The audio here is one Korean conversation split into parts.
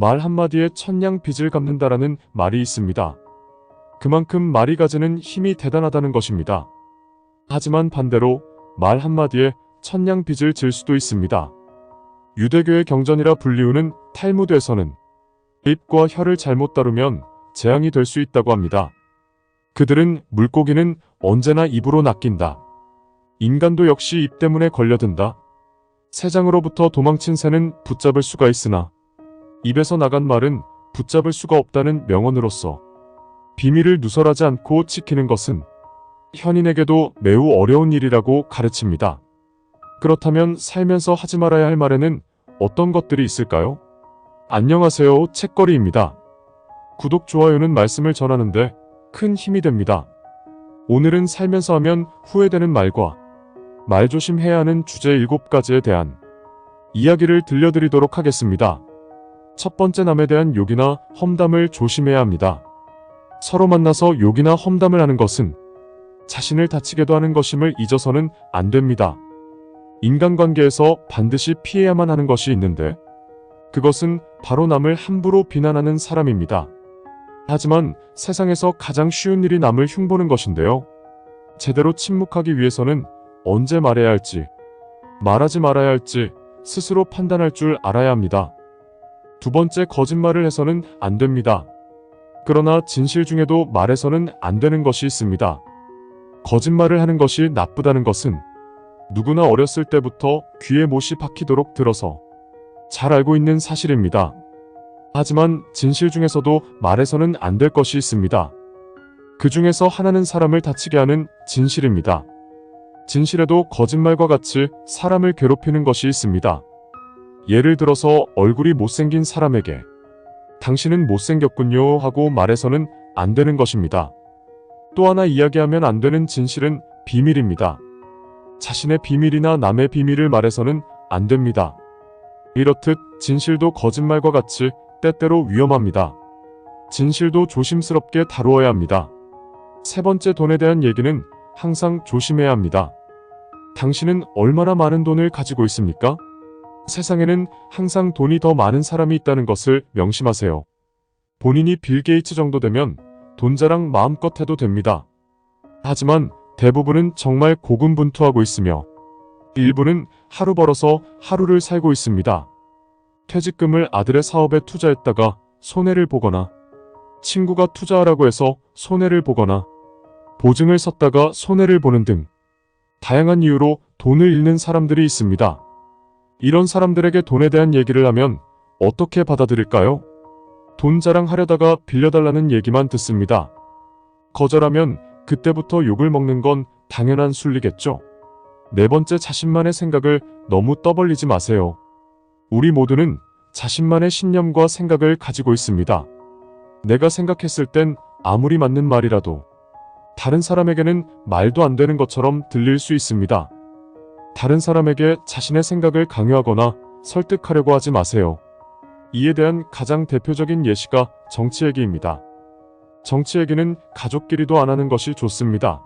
말 한마디에 천냥 빚을 갚는다라는 말이 있습니다. 그만큼 말이 가지는 힘이 대단하다는 것입니다. 하지만 반대로 말 한마디에 천냥 빚을 질 수도 있습니다. 유대교의 경전이라 불리우는 탈무드에서는 입과 혀를 잘못 다루면 재앙이 될 수 있다고 합니다. 그들은 물고기는 언제나 입으로 낚인다. 인간도 역시 입 때문에 걸려든다. 새장으로부터 도망친 새는 붙잡을 수가 있으나 입에서 나간 말은 붙잡을 수가 없다는 명언으로서 비밀을 누설하지 않고 지키는 것은 현인에게도 매우 어려운 일이라고 가르칩니다. 그렇다면 살면서 하지 말아야 할 말에는 어떤 것들이 있을까요? 안녕하세요, 책거리입니다. 구독, 좋아요는 말씀을 전하는데 큰 힘이 됩니다. 오늘은 살면서 하면 후회되는 말과 말조심해야 하는 주제 7가지에 대한 이야기를 들려드리도록 하겠습니다. 첫 번째, 남에 대한 욕이나 험담을 조심해야 합니다. 서로 만나서 욕이나 험담을 하는 것은 자신을 다치게도 하는 것임을 잊어서는 안 됩니다. 인간관계에서 반드시 피해야만 하는 것이 있는데 그것은 바로 남을 함부로 비난하는 사람입니다. 하지만 세상에서 가장 쉬운 일이 남을 흉보는 것인데요. 제대로 침묵하기 위해서는 언제 말해야 할지, 말하지 말아야 할지 스스로 판단할 줄 알아야 합니다. 두 번째, 거짓말을 해서는 안 됩니다. 그러나 진실 중에도 말해서는 안 되는 것이 있습니다. 거짓말을 하는 것이 나쁘다는 것은 누구나 어렸을 때부터 귀에 못이 박히도록 들어서 잘 알고 있는 사실입니다. 하지만 진실 중에서도 말해서는 안 될 것이 있습니다. 그 중에서 하나는 사람을 다치게 하는 진실입니다. 진실에도 거짓말과 같이 사람을 괴롭히는 것이 있습니다. 예를 들어서 얼굴이 못생긴 사람에게 당신은 못생겼군요 하고 말해서는 안 되는 것입니다. 또 하나 이야기하면 안 되는 진실은 비밀입니다. 자신의 비밀이나 남의 비밀을 말해서는 안 됩니다. 이렇듯 진실도 거짓말과 같이 때때로 위험합니다. 진실도 조심스럽게 다루어야 합니다. 세 번째, 돈에 대한 얘기는 항상 조심해야 합니다. 당신은 얼마나 많은 돈을 가지고 있습니까? 세상에는 항상 돈이 더 많은 사람이 있다는 것을 명심하세요. 본인이 빌 게이츠 정도 되면 돈 자랑 마음껏 해도 됩니다. 하지만 대부분은 정말 고군분투하고 있으며 일부는 하루 벌어서 하루를 살고 있습니다. 퇴직금을 아들의 사업에 투자했다가 손해를 보거나 친구가 투자하라고 해서 손해를 보거나 보증을 섰다가 손해를 보는 등 다양한 이유로 돈을 잃는 사람들이 있습니다. 이런 사람들에게 돈에 대한 얘기를 하면 어떻게 받아들일까요? 돈 자랑하려다가 빌려달라는 얘기만 듣습니다. 거절하면 그때부터 욕을 먹는 건 당연한 순리겠죠. 네 번째, 자신만의 생각을 너무 떠벌리지 마세요. 우리 모두는 자신만의 신념과 생각을 가지고 있습니다. 내가 생각했을 땐 아무리 맞는 말이라도 다른 사람에게는 말도 안 되는 것처럼 들릴 수 있습니다. 다른 사람에게 자신의 생각을 강요하거나 설득하려고 하지 마세요. 이에 대한 가장 대표적인 예시가 정치 얘기입니다. 정치 얘기는 가족끼리도 안 하는 것이 좋습니다.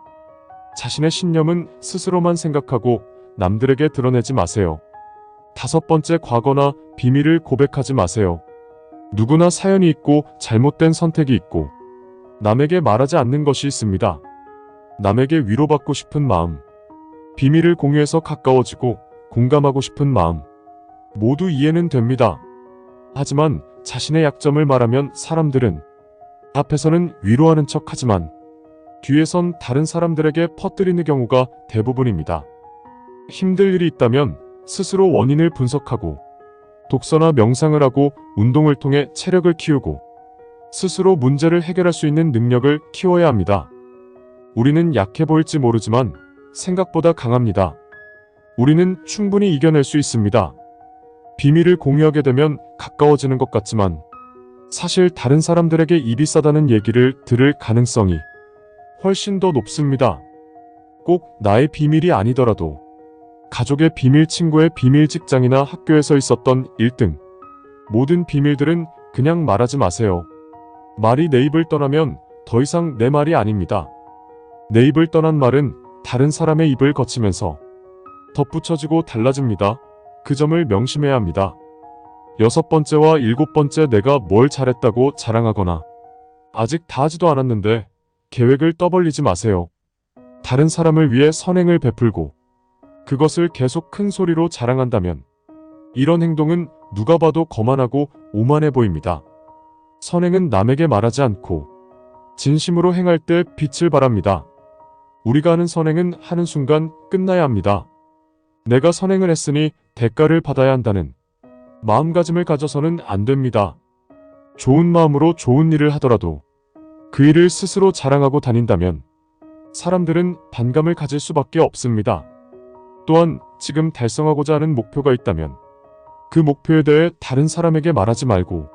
자신의 신념은 스스로만 생각하고 남들에게 드러내지 마세요. 다섯 번째, 과거나 비밀을 고백하지 마세요. 누구나 사연이 있고 잘못된 선택이 있고 남에게 말하지 않는 것이 있습니다. 남에게 위로받고 싶은 마음, 비밀을 공유해서 가까워지고 공감하고 싶은 마음, 모두 이해는 됩니다. 하지만 자신의 약점을 말하면 사람들은 앞에서는 위로하는 척 하지만 뒤에선 다른 사람들에게 퍼뜨리는 경우가 대부분입니다. 힘들 일이 있다면 스스로 원인을 분석하고 독서나 명상을 하고 운동을 통해 체력을 키우고 스스로 문제를 해결할 수 있는 능력을 키워야 합니다. 우리는 약해 보일지 모르지만 생각보다 강합니다. 우리는 충분히 이겨낼 수 있습니다. 비밀을 공유하게 되면 가까워지는 것 같지만 사실 다른 사람들에게 입이 싸다는 얘기를 들을 가능성이 훨씬 더 높습니다. 꼭 나의 비밀이 아니더라도 가족의 비밀, 친구의 비밀, 직장이나 학교에서 있었던 일 등 모든 비밀들은 그냥 말하지 마세요. 말이 내 입을 떠나면 더 이상 내 말이 아닙니다. 내 입을 떠난 말은 다른 사람의 입을 거치면서 덧붙여지고 달라집니다. 그 점을 명심해야 합니다. 6번째와 7번째 내가 뭘 잘했다고 자랑하거나 아직 다 하지도 않았는데 계획을 떠벌리지 마세요. 다른 사람을 위해 선행을 베풀고 그것을 계속 큰 소리로 자랑한다면 이런 행동은 누가 봐도 거만하고 오만해 보입니다. 선행은 남에게 말하지 않고 진심으로 행할 때 빛을 발합니다. 우리가 하는 선행은 하는 순간 끝나야 합니다. 내가 선행을 했으니 대가를 받아야 한다는 마음가짐을 가져서는 안 됩니다. 좋은 마음으로 좋은 일을 하더라도 그 일을 스스로 자랑하고 다닌다면 사람들은 반감을 가질 수밖에 없습니다. 또한 지금 달성하고자 하는 목표가 있다면 그 목표에 대해 다른 사람에게 말하지 말고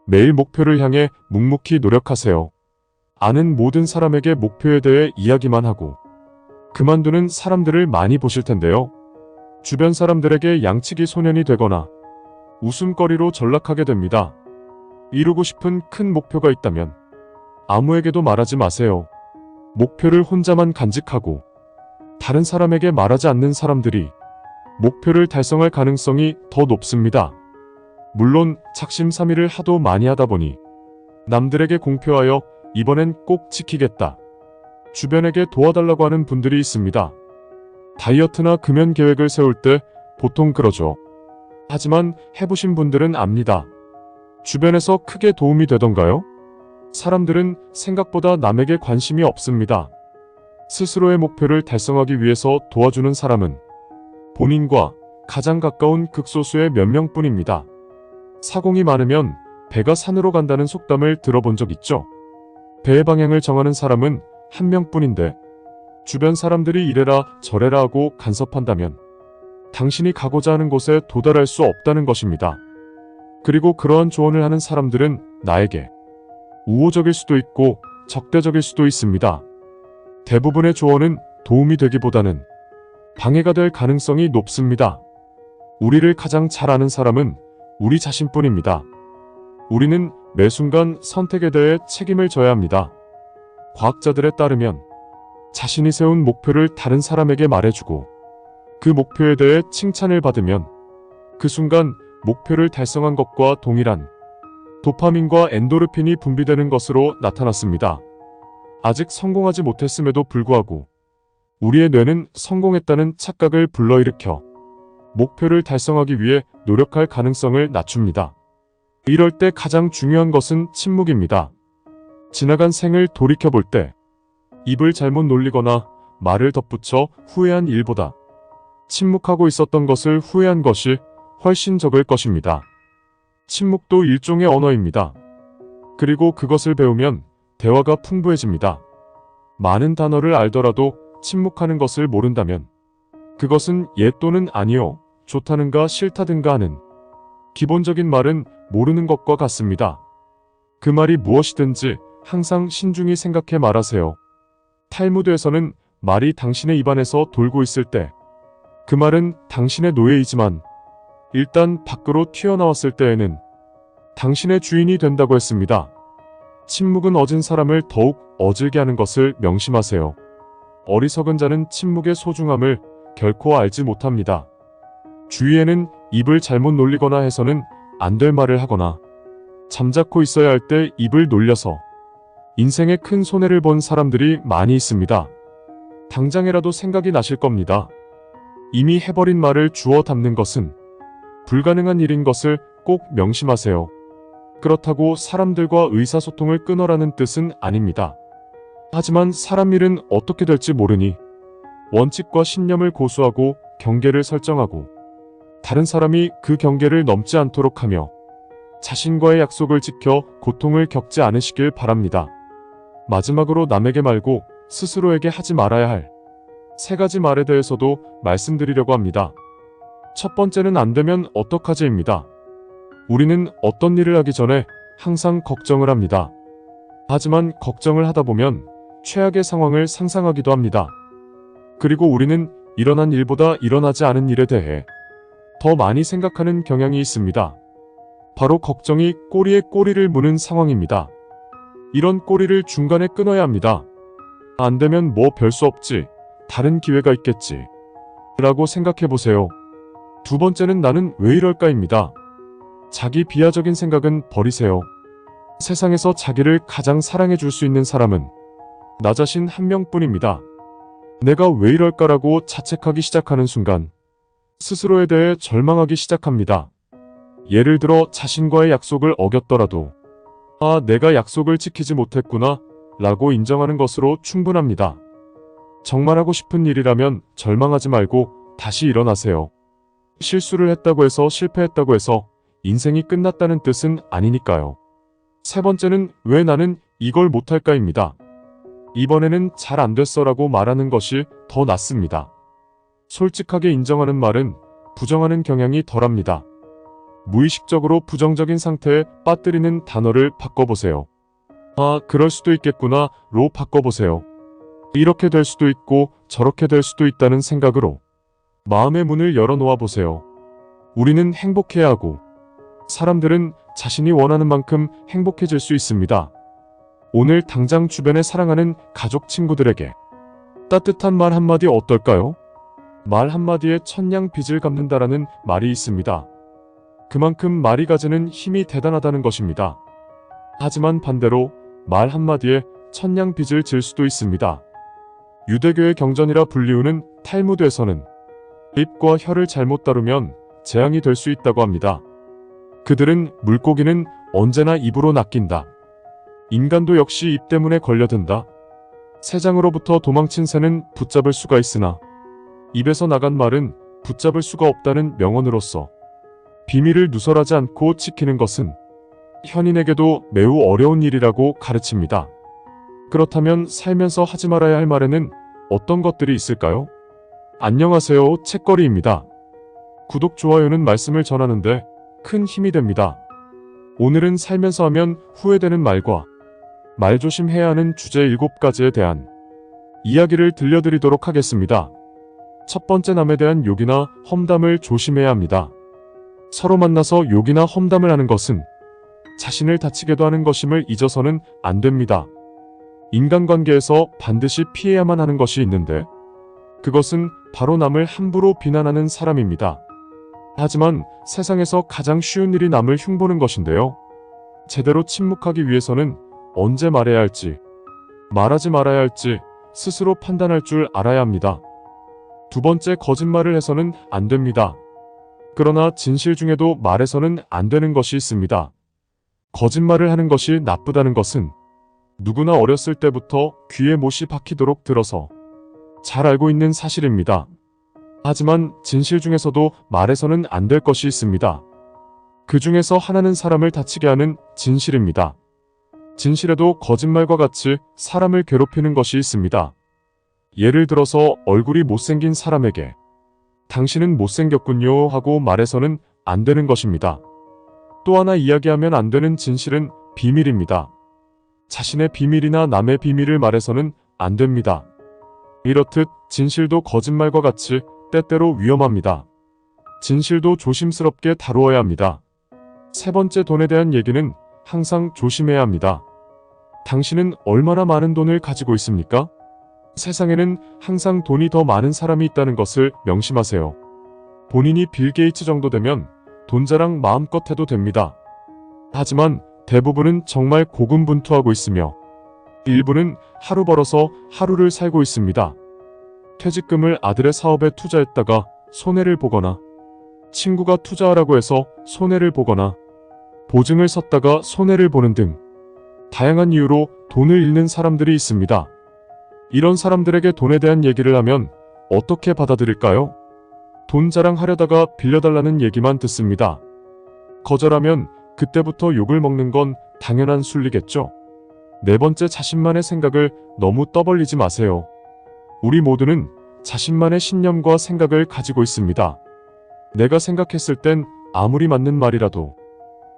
매일 목표를 향해 묵묵히 노력하세요. 아는 모든 사람에게 목표에 대해 이야기만 하고 그만두는 사람들을 많이 보실 텐데요. 주변 사람들에게 양치기 소년이 되거나 웃음거리로 전락하게 됩니다. 이루고 싶은 큰 목표가 있다면 아무에게도 말하지 마세요. 목표를 혼자만 간직하고 다른 사람에게 말하지 않는 사람들이 목표를 달성할 가능성이 더 높습니다. 물론 작심삼일을 하도 많이 하다 보니 남들에게 공표하여 이번엔 꼭 지키겠다. 주변에게 도와달라고 하는 분들이 있습니다. 다이어트나 금연 계획을 세울 때 보통 그러죠. 하지만 해보신 분들은 압니다. 주변에서 크게 도움이 되던가요? 사람들은 생각보다 남에게 관심이 없습니다. 스스로의 목표를 달성하기 위해서 도와주는 사람은 본인과 가장 가까운 극소수의 몇 명뿐입니다. 사공이 많으면 배가 산으로 간다는 속담을 들어본 적 있죠? 배의 방향을 정하는 사람은 한 명뿐인데 주변 사람들이 이래라 저래라 하고 간섭한다면 당신이 가고자 하는 곳에 도달할 수 없다는 것입니다. 그리고 그러한 조언을 하는 사람들은 나에게 우호적일 수도 있고 적대적일 수도 있습니다. 대부분의 조언은 도움이 되기보다는 방해가 될 가능성이 높습니다. 우리를 가장 잘 아는 사람은 우리 자신뿐입니다. 우리는 매 순간 선택에 대해 책임을 져야 합니다. 과학자들에 따르면 자신이 세운 목표를 다른 사람에게 말해주고 그 목표에 대해 칭찬을 받으면 그 순간 목표를 달성한 것과 동일한 도파민과 엔도르핀이 분비되는 것으로 나타났습니다. 아직 성공하지 못했음에도 불구하고 우리의 뇌는 성공했다는 착각을 불러일으켜 목표를 달성하기 위해 노력할 가능성을 낮춥니다. 이럴 때 가장 중요한 것은 침묵입니다. 지나간 생을 돌이켜볼 때 입을 잘못 놀리거나 말을 덧붙여 후회한 일보다 침묵하고 있었던 것을 후회한 것이 훨씬 적을 것입니다. 침묵도 일종의 언어입니다. 그리고 그것을 배우면 대화가 풍부해집니다. 많은 단어를 알더라도 침묵하는 것을 모른다면 그것은 예 또는 아니요, 좋다는가 싫다든가 하는 기본적인 말은 모르는 것과 같습니다. 그 말이 무엇이든지 항상 신중히 생각해 말하세요. 탈무드에서는 말이 당신의 입안에서 돌고 있을 때 그 말은 당신의 노예이지만 일단 밖으로 튀어나왔을 때에는 당신의 주인이 된다고 했습니다. 침묵은 어진 사람을 더욱 어질게 하는 것을 명심하세요. 어리석은 자는 침묵의 소중함을 결코 알지 못합니다. 주위에는 입을 잘못 놀리거나 해서는 안 될 말을 하거나 잠자코 있어야 할 때 입을 놀려서 인생에 큰 손해를 본 사람들이 많이 있습니다. 당장이라도 생각이 나실 겁니다. 이미 해버린 말을 주워 담는 것은 불가능한 일인 것을 꼭 명심하세요. 그렇다고 사람들과 의사소통을 끊어라는 뜻은 아닙니다. 하지만 사람 일은 어떻게 될지 모르니 원칙과 신념을 고수하고 경계를 설정하고 다른 사람이 그 경계를 넘지 않도록 하며 자신과의 약속을 지켜 고통을 겪지 않으시길 바랍니다. 마지막으로 남에게 말고 스스로에게 하지 말아야 할 3가지 말에 대해서도 말씀드리려고 합니다. 첫 번째는 안 되면 어떡하지입니다. 우리는 어떤 일을 하기 전에 항상 걱정을 합니다. 하지만 걱정을 하다 보면 최악의 상황을 상상하기도 합니다. 그리고 우리는 일어난 일보다 일어나지 않은 일에 대해 더 많이 생각하는 경향이 있습니다. 바로 걱정이 꼬리에 꼬리를 무는 상황입니다. 이런 꼬리를 중간에 끊어야 합니다. 안 되면 뭐 별 수 없지, 다른 기회가 있겠지 라고 생각해 보세요. 두 번째는 나는 왜 이럴까입니다. 자기 비하적인 생각은 버리세요. 세상에서 자기를 가장 사랑해 줄 수 있는 사람은 나 자신 한 명뿐입니다. 내가 왜 이럴까라고 자책하기 시작하는 순간 스스로에 대해 절망하기 시작합니다. 예를 들어 자신과의 약속을 어겼더라도 아, 내가 약속을 지키지 못했구나 라고 인정하는 것으로 충분합니다. 정말 하고 싶은 일이라면 절망하지 말고 다시 일어나세요. 실수를 했다고 해서 실패했다고 해서 인생이 끝났다는 뜻은 아니니까요. 세 번째는 왜 나는 이걸 못할까입니다. 이번에는 잘 안 됐어라고 말하는 것이 더 낫습니다. 솔직하게 인정하는 말은 부정하는 경향이 덜합니다. 무의식적으로 부정적인 상태에 빠뜨리는 단어를 바꿔보세요. 아, 그럴 수도 있겠구나로 바꿔보세요. 이렇게 될 수도 있고 저렇게 될 수도 있다는 생각으로 마음의 문을 열어놓아 보세요. 우리는 행복해야 하고 사람들은 자신이 원하는 만큼 행복해질 수 있습니다. 오늘 당장 주변에 사랑하는 가족 친구들에게 따뜻한 말 한마디 어떨까요? 말 한마디에 천냥 빚을 갚는다라는 말이 있습니다. 그만큼 말이 가지는 힘이 대단하다는 것입니다. 하지만 반대로 말 한마디에 천냥 빚을 질 수도 있습니다. 유대교의 경전이라 불리우는 탈무드에서는 입과 혀를 잘못 다루면 재앙이 될 수 있다고 합니다. 그들은 물고기는 언제나 입으로 낚인다. 인간도 역시 입 때문에 걸려든다. 새장으로부터 도망친 새는 붙잡을 수가 있으나 입에서 나간 말은 붙잡을 수가 없다는 명언으로서 비밀을 누설하지 않고 지키는 것은 현인에게도 매우 어려운 일이라고 가르칩니다. 그렇다면 살면서 하지 말아야 할 말에는 어떤 것들이 있을까요? 안녕하세요, 책거리입니다. 구독, 좋아요는 말씀을 전하는데 큰 힘이 됩니다. 오늘은 살면서 하면 후회되는 말과 말조심해야 하는 주제 7가지에 대한 이야기를 들려드리도록 하겠습니다. 첫 번째, 남에 대한 욕이나 험담을 조심해야 합니다. 서로 만나서 욕이나 험담을 하는 것은 자신을 다치게도 하는 것임을 잊어서는 안 됩니다. 인간관계에서 반드시 피해야만 하는 것이 있는데 그것은 바로 남을 함부로 비난하는 사람입니다. 하지만 세상에서 가장 쉬운 일이 남을 흉보는 것인데요. 제대로 침묵하기 위해서는 언제 말해야 할지, 말하지 말아야 할지 스스로 판단할 줄 알아야 합니다. 두 번째, 거짓말을 해서는 안 됩니다. 그러나 진실 중에도 말해서는 안 되는 것이 있습니다. 거짓말을 하는 것이 나쁘다는 것은 누구나 어렸을 때부터 귀에 못이 박히도록 들어서 잘 알고 있는 사실입니다. 하지만 진실 중에서도 말해서는 안 될 것이 있습니다. 그 중에서 하나는 사람을 다치게 하는 진실입니다. 진실에도 거짓말과 같이 사람을 괴롭히는 것이 있습니다. 예를 들어서 얼굴이 못생긴 사람에게 당신은 못생겼군요 하고 말해서는 안 되는 것입니다. 또 하나 이야기하면 안 되는 진실은 비밀입니다. 자신의 비밀이나 남의 비밀을 말해서는 안 됩니다. 이렇듯 진실도 거짓말과 같이 때때로 위험합니다. 진실도 조심스럽게 다루어야 합니다. 세 번째, 돈에 대한 얘기는 항상 조심해야 합니다. 당신은 얼마나 많은 돈을 가지고 있습니까? 세상에는 항상 돈이 더 많은 사람이 있다는 것을 명심하세요. 본인이 빌 게이츠 정도 되면 돈 자랑 마음껏 해도 됩니다. 하지만 대부분은 정말 고군분투하고 있으며 일부는 하루 벌어서 하루를 살고 있습니다. 퇴직금을 아들의 사업에 투자했다가 손해를 보거나 친구가 투자하라고 해서 손해를 보거나 보증을 섰다가 손해를 보는 등 다양한 이유로 돈을 잃는 사람들이 있습니다. 이런 사람들에게 돈에 대한 얘기를 하면 어떻게 받아들일까요? 돈 자랑하려다가 빌려달라는 얘기만 듣습니다. 거절하면 그때부터 욕을 먹는 건 당연한 순리겠죠. 네 번째, 자신만의 생각을 너무 떠벌리지 마세요. 우리 모두는 자신만의 신념과 생각을 가지고 있습니다. 내가 생각했을 땐 아무리 맞는 말이라도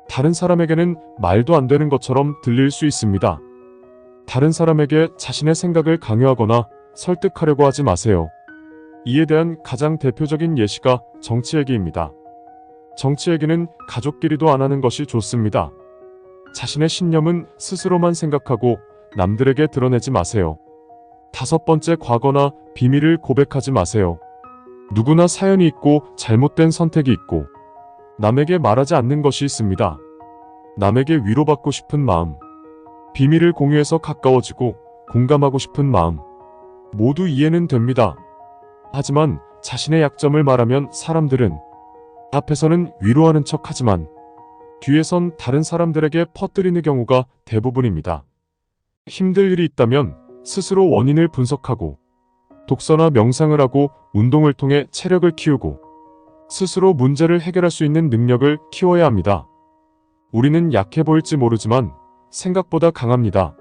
다른 사람에게는 말도 안 되는 것처럼 들릴 수 있습니다. 다른 사람에게 자신의 생각을 강요하거나 설득하려고 하지 마세요. 이에 대한 가장 대표적인 예시가 정치 얘기입니다. 정치 얘기는 가족끼리도 안 하는 것이 좋습니다. 자신의 신념은 스스로만 생각하고 남들에게 드러내지 마세요. 다섯 번째, 과거나 비밀을 고백하지 마세요. 누구나 사연이 있고 잘못된 선택이 있고 남에게 말하지 않는 것이 있습니다. 남에게 위로받고 싶은 마음, 비밀을 공유해서 가까워지고 공감하고 싶은 마음, 모두 이해는 됩니다. 하지만 자신의 약점을 말하면 사람들은 앞에서는 위로하는 척하지만 뒤에선 다른 사람들에게 퍼뜨리는 경우가 대부분입니다. 힘들 일이 있다면 스스로 원인을 분석하고 독서나 명상을 하고 운동을 통해 체력을 키우고 스스로 문제를 해결할 수 있는 능력을 키워야 합니다. 우리는 약해 보일지 모르지만 생각보다 강합니다.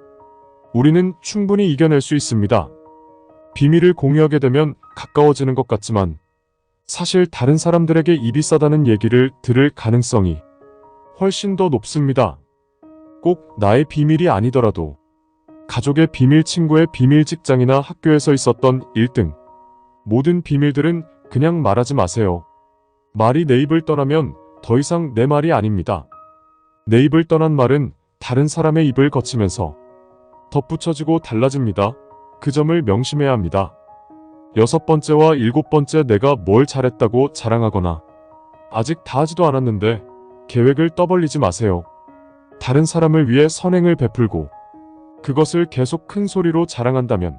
우리는 충분히 이겨낼 수 있습니다. 비밀을 공유하게 되면 가까워지는 것 같지만 사실 다른 사람들에게 입이 싸다는 얘기를 들을 가능성이 훨씬 더 높습니다. 꼭 나의 비밀이 아니더라도 가족의 비밀, 친구의 비밀, 직장이나 학교에서 있었던 1등 모든 비밀들은 그냥 말하지 마세요. 말이 내 입을 떠나면 더 이상 내 말이 아닙니다. 내 입을 떠난 말은 다른 사람의 입을 거치면서 덧붙여지고 달라집니다. 그 점을 명심해야 합니다. 6번째와 7번째, 내가 뭘 잘했다고 자랑하거나 아직 다 하지도 않았는데 계획을 떠벌리지 마세요. 다른 사람을 위해 선행을 베풀고 그것을 계속 큰 소리로 자랑한다면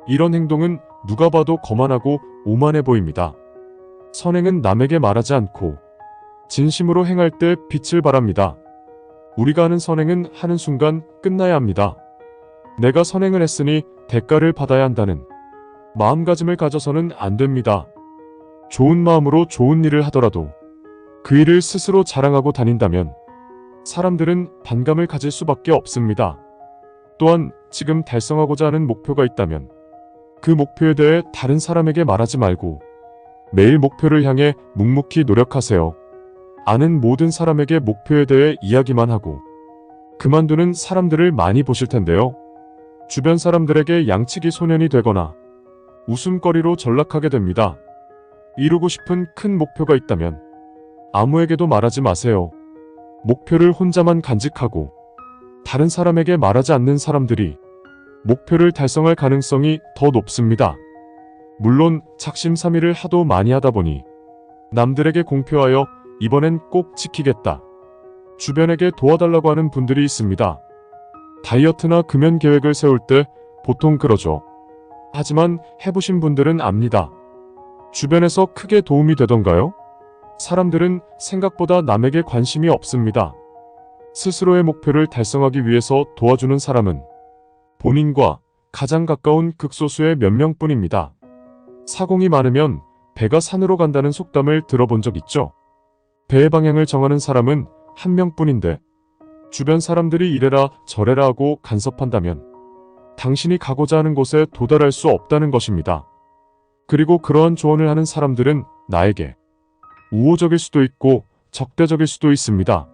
이런 행동은 누가 봐도 거만하고 오만해 보입니다. 선행은 남에게 말하지 않고 진심으로 행할 때 빛을 발합니다. 우리가 하는 선행은 하는 순간 끝나야 합니다. 내가 선행을 했으니 대가를 받아야 한다는 마음가짐을 가져서는 안 됩니다. 좋은 마음으로 좋은 일을 하더라도 그 일을 스스로 자랑하고 다닌다면 사람들은 반감을 가질 수밖에 없습니다. 또한 지금 달성하고자 하는 목표가 있다면 그 목표에 대해 다른 사람에게 말하지 말고 매일 목표를 향해 묵묵히 노력하세요. 아는 모든 사람에게 목표에 대해 이야기만 하고 그만두는 사람들을 많이 보실 텐데요. 주변 사람들에게 양치기 소년이 되거나 웃음거리로 전락하게 됩니다. 이루고 싶은 큰 목표가 있다면 아무에게도 말하지 마세요. 목표를 혼자만 간직하고 다른 사람에게 말하지 않는 사람들이 목표를 달성할 가능성이 더 높습니다. 물론 작심삼일을 하도 많이 하다 보니 남들에게 공표하여 이번엔 꼭 지키겠다, 주변에게 도와달라고 하는 분들이 있습니다. 다이어트나 금연 계획을 세울 때 보통 그러죠. 하지만 해보신 분들은 압니다. 주변에서 크게 도움이 되던가요? 사람들은 생각보다 남에게 관심이 없습니다. 스스로의 목표를 달성하기 위해서 도와주는 사람은 본인과 가장 가까운 극소수의 몇 명뿐입니다. 사공이 많으면 배가 산으로 간다는 속담을 들어본 적 있죠? 배의 방향을 정하는 사람은 한 명뿐인데 주변 사람들이 이래라 저래라 하고 간섭한다면 당신이 가고자 하는 곳에 도달할 수 없다는 것입니다. 그리고 그러한 조언을 하는 사람들은 나에게 우호적일 수도 있고 적대적일 수도 있습니다.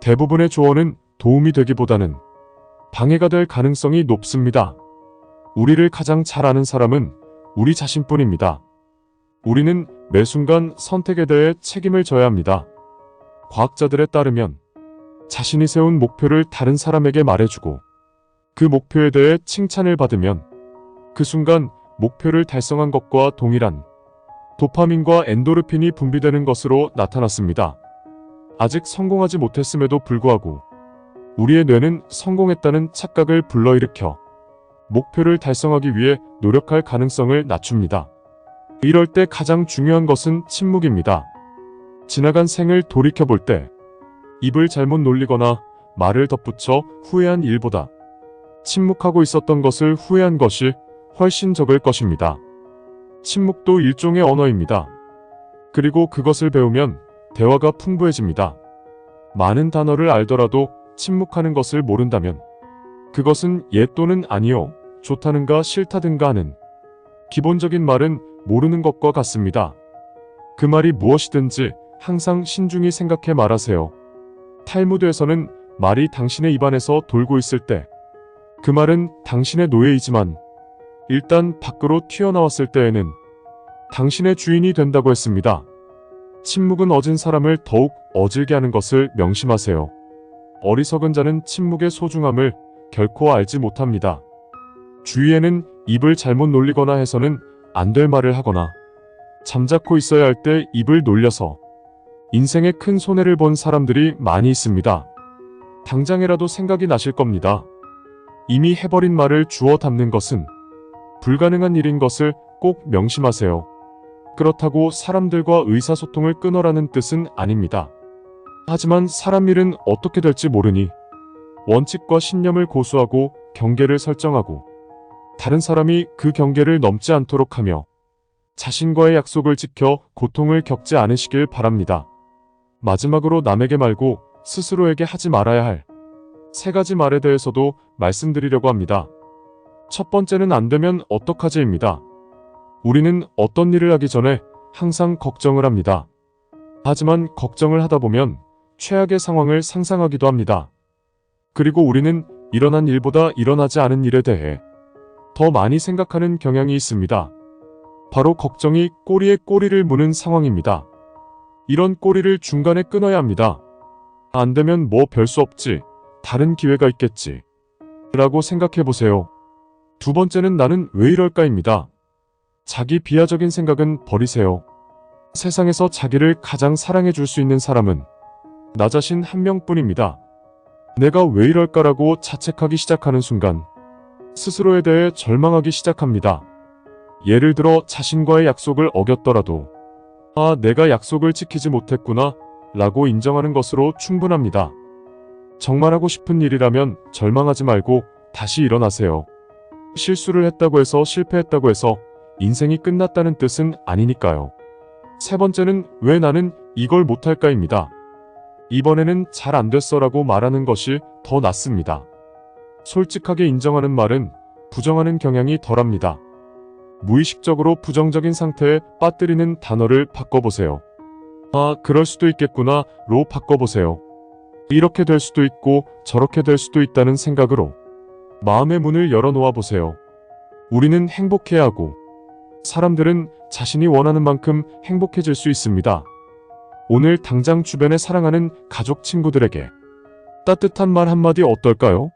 대부분의 조언은 도움이 되기보다는 방해가 될 가능성이 높습니다. 우리를 가장 잘 아는 사람은 우리 자신뿐입니다. 우리는 매 순간 선택에 대해 책임을 져야 합니다. 과학자들에 따르면 자신이 세운 목표를 다른 사람에게 말해주고 그 목표에 대해 칭찬을 받으면 그 순간 목표를 달성한 것과 동일한 도파민과 엔도르핀이 분비되는 것으로 나타났습니다. 아직 성공하지 못했음에도 불구하고 우리의 뇌는 성공했다는 착각을 불러일으켜 목표를 달성하기 위해 노력할 가능성을 낮춥니다. 이럴 때 가장 중요한 것은 침묵입니다. 지나간 생을 돌이켜볼 때 입을 잘못 놀리거나 말을 덧붙여 후회한 일보다 침묵하고 있었던 것을 후회한 것이 훨씬 적을 것입니다. 침묵도 일종의 언어입니다. 그리고 그것을 배우면 대화가 풍부해집니다. 많은 단어를 알더라도 침묵하는 것을 모른다면 그것은 예 또는 아니요, 좋다는가 싫다든가 하는 기본적인 말은 모르는 것과 같습니다. 그 말이 무엇이든지 항상 신중히 생각해 말하세요. 탈무드에서는 말이 당신의 입안에서 돌고 있을 때 그 말은 당신의 노예이지만 일단 밖으로 튀어나왔을 때에는 당신의 주인이 된다고 했습니다. 침묵은 어진 사람을 더욱 어질게 하는 것을 명심하세요. 어리석은 자는 침묵의 소중함을 결코 알지 못합니다. 주위에는 입을 잘못 놀리거나 해서는 안 될 말을 하거나 잠자코 있어야 할 때 입을 놀려서 인생에 큰 손해를 본 사람들이 많이 있습니다. 당장이라도 생각이 나실 겁니다. 이미 해버린 말을 주워 담는 것은 불가능한 일인 것을 꼭 명심하세요. 그렇다고 사람들과 의사소통을 끊어라는 뜻은 아닙니다. 하지만 사람 일은 어떻게 될지 모르니 원칙과 신념을 고수하고 경계를 설정하고 다른 사람이 그 경계를 넘지 않도록 하며 자신과의 약속을 지켜 고통을 겪지 않으시길 바랍니다. 마지막으로 남에게 말고 스스로에게 하지 말아야 할 3가지 말에 대해서도 말씀드리려고 합니다. 첫 번째는 안 되면 어떡하지입니다. 우리는 어떤 일을 하기 전에 항상 걱정을 합니다. 하지만 걱정을 하다 보면 최악의 상황을 상상하기도 합니다. 그리고 우리는 일어난 일보다 일어나지 않은 일에 대해 더 많이 생각하는 경향이 있습니다. 바로 걱정이 꼬리에 꼬리를 무는 상황입니다. 이런 꼬리를 중간에 끊어야 합니다. 안 되면 뭐 별 수 없지. 다른 기회가 있겠지. 라고 생각해 보세요. 두 번째는 나는 왜 이럴까입니다. 자기 비하적인 생각은 버리세요. 세상에서 자기를 가장 사랑해 줄 수 있는 사람은 나 자신 한 명뿐입니다. 내가 왜 이럴까라고 자책하기 시작하는 순간 스스로에 대해 절망하기 시작합니다. 예를 들어 자신과의 약속을 어겼더라도 아, 내가 약속을 지키지 못했구나 라고 인정하는 것으로 충분합니다. 정말 하고 싶은 일이라면 절망하지 말고 다시 일어나세요. 실수를 했다고 해서 실패했다고 해서 인생이 끝났다는 뜻은 아니니까요. 세 번째는 왜 나는 이걸 못할까입니다. 이번에는 잘 안 됐어라고 말하는 것이 더 낫습니다. 솔직하게 인정하는 말은 부정하는 경향이 덜합니다. 무의식적으로 부정적인 상태에 빠뜨리는 단어를 바꿔보세요. 아, 그럴 수도 있겠구나로 바꿔보세요. 이렇게 될 수도 있고 저렇게 될 수도 있다는 생각으로 마음의 문을 열어놓아 보세요. 우리는 행복해야 하고 사람들은 자신이 원하는 만큼 행복해질 수 있습니다. 오늘 당장 주변에 사랑하는 가족 친구들에게 따뜻한 말 한마디 어떨까요?